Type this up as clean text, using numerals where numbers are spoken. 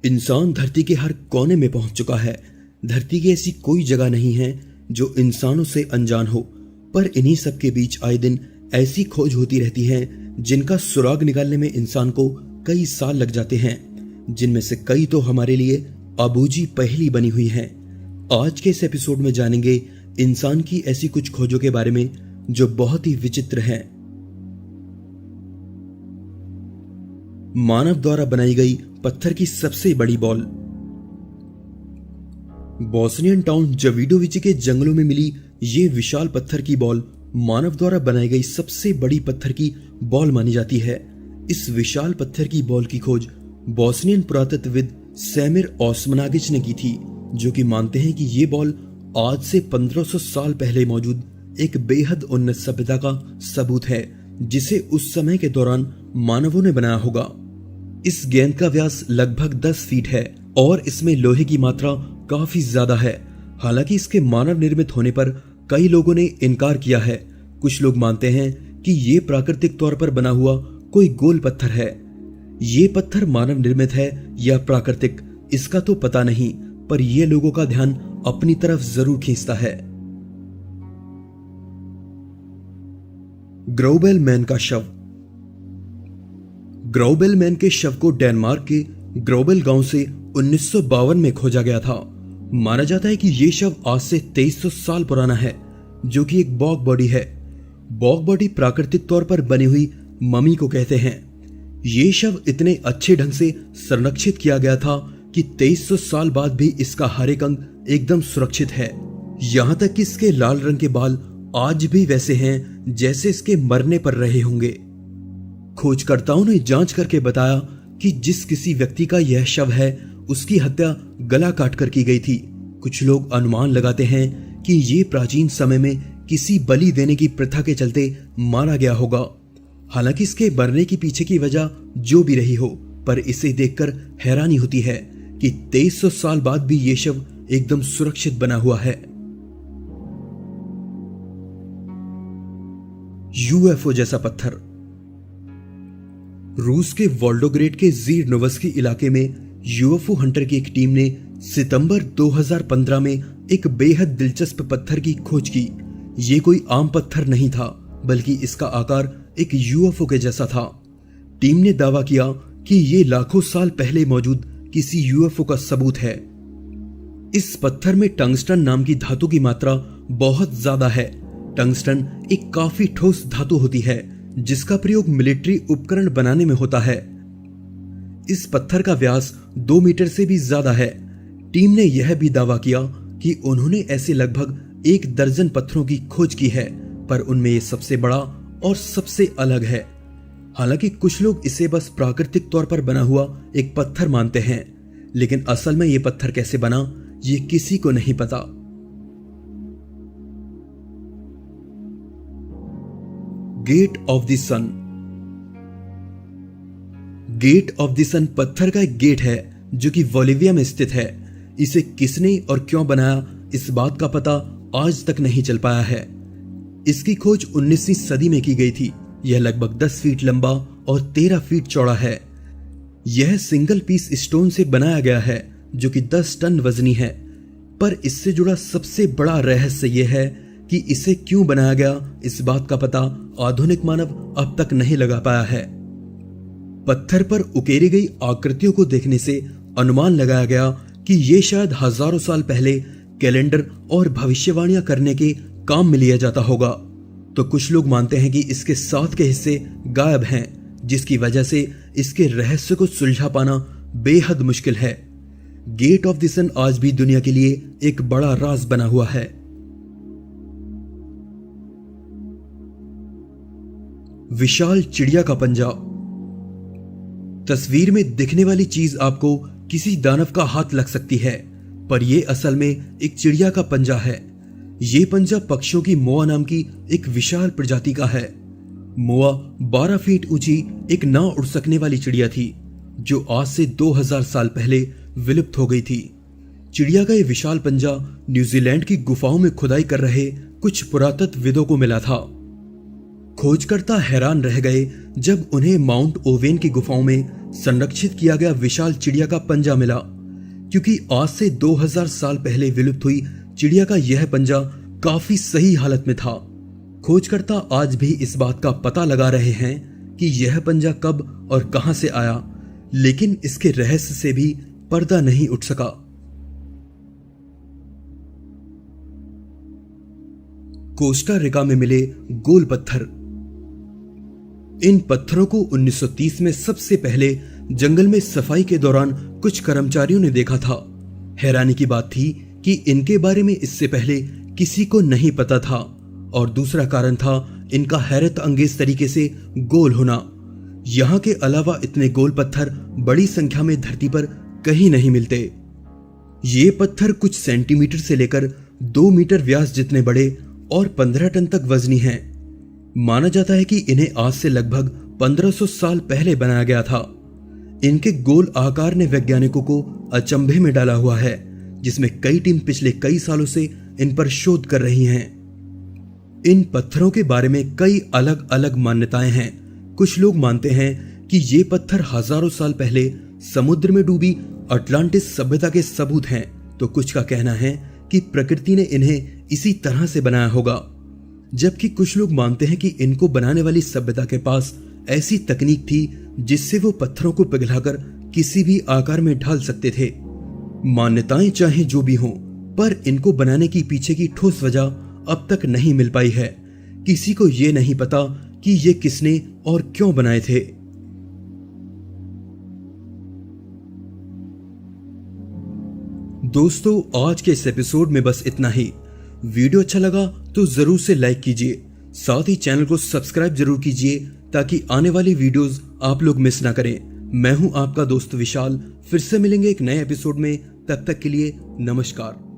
इंसान धरती के हर कोने में पहुंच चुका है। धरती की ऐसी कोई जगह नहीं है जो इंसानों से अनजान हो, पर इन्हीं सब के बीच आए दिन ऐसी खोज होती रहती है जिनका सुराग निकालने में इंसान को कई साल लग जाते हैं, जिनमें से कई तो हमारे लिए अबूझी पहेली बनी हुई हैं। आज के इस एपिसोड में जानेंगे इंसान की ऐसी कुछ खोजों के बारे में जो बहुत ही विचित्र हैं। मानव द्वारा बनाई गई पत्थर की सबसे बड़ी बॉल। बोस्नियन टाउन जवीडोविच के जंगलों में मिली ये विशाल पत्थर की बॉल मानव द्वारा बनाई गई सबसे बड़ी पत्थर की बॉल मानी जाती है। इस विशाल पत्थर की बॉल की खोज बोस्नियन पुरातत्वविद सेमिर ओस्मनागिच ने की थी, जो कि मानते हैं कि ये बॉल आज से 1500 साल पहले मौजूद एक बेहद उन्नत सभ्यता का सबूत है, जिसे उस समय के दौरान मानवों ने बनाया होगा। इस गेंद का व्यास लगभग 10 फीट है और इसमें लोहे की मात्रा काफी ज्यादा है। हालांकि इसके मानव निर्मित होने पर कई लोगों ने इनकार किया है। कुछ लोग मानते हैं कि ये प्राकृतिक तौर पर बना हुआ कोई गोल पत्थर है। ये पत्थर मानव निर्मित है या प्राकृतिक, इसका तो पता नहीं, पर यह लोगों का ध्यान अपनी तरफ जरूर खींचता है। ग्राउबेल मैन का शव। ग्राउबेल मैन के शव को डेनमार्क के ग्राउबेल गांव से 1952 में खोजा गया था। माना जाता है कि यह शव आज से 2300 साल पुराना है, जो कि एक बॉग बॉडी है। बॉग बॉडी प्राकृतिक तौर पर बनी हुई ममी को कहते हैं। ये शव इतने अच्छे ढंग से संरक्षित किया गया था कि 2300 साल बाद भी इसका हर एक अंग एकदम सुरक्षित है। यहां तक कि इसके लाल रंग के बाल आज भी वैसे हैं जैसे इसके मरने पर रहे होंगे। खोजकर्ताओं ने जांच करके बताया कि जिस किसी व्यक्ति का यह शव है, उसकी हत्या गला काटकर की गई थी। कुछ लोग अनुमान लगाते हैं कि ये प्राचीन समय में किसी बलि देने की प्रथा के चलते मारा गया होगा। हालांकि इसके मरने की पीछे की वजह जो भी रही हो, पर इसे देखकर हैरानी होती है कि 2300 साल बाद भी ये शव एकदम सुरक्षित बना हुआ है। यूएफओ जैसा पत्थर। रूस के वोल्गोग्रेड के जीरनोवस्की इलाके में यूएफओ हंटर की एक टीम ने सितंबर 2015 में एक बेहद दिलचस्प पत्थर की खोज की। यह कोई आम पत्थर नहीं था, बल्कि इसका आकार एक यूएफओ के जैसा था। टीम ने दावा किया कि यह लाखों साल पहले मौजूद किसी यूएफओ का सबूत है। इस पत्थर में टंगस्टन नाम की धातु की मात्रा बहुत ज्यादा है। टंगस्टन एक काफी ठोस धातु होती है जिसका प्रयोग मिलिट्री उपकरण बनाने में होता है। इस पत्थर का व्यास 2 मीटर से भी ज्यादा है। टीम ने यह भी दावा किया कि उन्होंने ऐसे लगभग 1 दर्जन पत्थरों की खोज की है, पर उनमें यह सबसे बड़ा और सबसे अलग है। हालांकि कुछ लोग इसे बस प्राकृतिक तौर पर बना हुआ एक पत्थर मानते हैं, लेकिन असल में यह पत्थर कैसे बना, यह किसी को नहीं पता। Gate of the sun. Gate of the sun पत्थर का एक गेट है जो कि बोलिविया में स्थित है। इसे किसने और क्यों बनाया, इस बात का पता आज तक नहीं चल पाया है। इसकी खोज 19वीं सदी में की गई थी। यह लगभग 10 फीट लंबा और 13 फीट चौड़ा है। यह सिंगल पीस स्टोन से बनाया गया है जो कि 10 टन वजनी है। पर इससे जुड़ा सबसे बड़ा रहस्य यह है कि इसे क्यों बनाया गया, इस बात का पता आधुनिक मानव अब तक नहीं लगा पाया है। पत्थर पर उकेरी गई आकृतियों को देखने से अनुमान लगाया गया कि यह शायद हजारों साल पहले कैलेंडर और भविष्यवाणियां करने के काम में लिया जाता होगा। तो कुछ लोग मानते हैं कि इसके 7 के हिस्से गायब हैं, जिसकी वजह से इसके रहस्य को सुलझा पाना बेहद मुश्किल है। गेट ऑफ द सन आज भी दुनिया के लिए एक बड़ा राज बना हुआ है। विशाल चिड़िया का पंजा। तस्वीर में दिखने वाली चीज आपको किसी दानव का हाथ लग सकती है, पर यह असल में एक चिड़िया का पंजा है। यह पंजा पक्षियों की मोआ नाम की एक विशाल प्रजाति का है। मोआ 12 फीट ऊंची एक ना उड़ सकने वाली चिड़िया थी, जो आज से 2000 साल पहले विलुप्त हो गई थी। चिड़िया का यह विशाल पंजा न्यूजीलैंड की गुफाओं में खुदाई कर रहे कुछ पुरातत्वविदों को मिला था। खोजकर्ता हैरान रह गए जब उन्हें माउंट ओवेन की गुफाओं में संरक्षित किया गया विशाल चिड़िया का पंजा मिला, क्योंकि आज से 2000 साल पहले विलुप्त हुई चिड़िया का यह पंजा काफी सही हालत में था। खोजकर्ता आज भी इस बात का पता लगा रहे हैं कि यह पंजा कब और कहां से आया, लेकिन इसके रहस्य से भी पर्दा नहीं उठ सका। कोस्टा रिका में मिले गोल पत्थर। इन पत्थरों को 1930 में सबसे पहले जंगल में सफाई के दौरान कुछ कर्मचारियों ने देखा था। हैरानी की बात थी कि इनके बारे में इससे पहले किसी को नहीं पता था, और दूसरा कारण था इनका हैरत अंगेज तरीके से गोल होना। यहां के अलावा इतने गोल पत्थर बड़ी संख्या में धरती पर कहीं नहीं मिलते। ये पत्थर कुछ सेंटीमीटर से लेकर 2 मीटर व्यास जितने बड़े और 15 टन तक वजनी हैं। माना जाता है कि इन्हें आज से लगभग 1500 साल पहले बनाया गया था। इनके गोल आकार ने वैज्ञानिकों को अचंभे में डाला हुआ है, जिसमें कई टीम पिछले कई सालों से इन पर शोध कर रही हैं। इन पत्थरों के बारे में कई अलग अलग मान्यताएं हैं। कुछ लोग मानते हैं कि ये पत्थर हजारों साल पहले समुद्र में डूबी अटलांटिस सभ्यता के सबूत हैं, तो कुछ का कहना है कि प्रकृति ने इन्हें इसी तरह से बनाया होगा, जबकि कुछ लोग मानते हैं कि इनको बनाने वाली सभ्यता के पास ऐसी तकनीक थी जिससे वो पत्थरों को पिघलाकर किसी भी आकार में ढाल सकते थे। मान्यताएं चाहे जो भी हों, पर इनको बनाने की पीछे की ठोस वजह अब तक नहीं मिल पाई है। किसी को ये नहीं पता कि ये किसने और क्यों बनाए थे। दोस्तों, आज के इस एपिसोड में बस इतना ही। वीडियो अच्छा लगा तो जरूर से लाइक कीजिए, साथ ही चैनल को सब्सक्राइब जरूर कीजिए ताकि आने वाली वीडियोस आप लोग मिस ना करें। मैं हूं आपका दोस्त विशाल। फिर से मिलेंगे एक नए एपिसोड में, तब तक के लिए नमस्कार।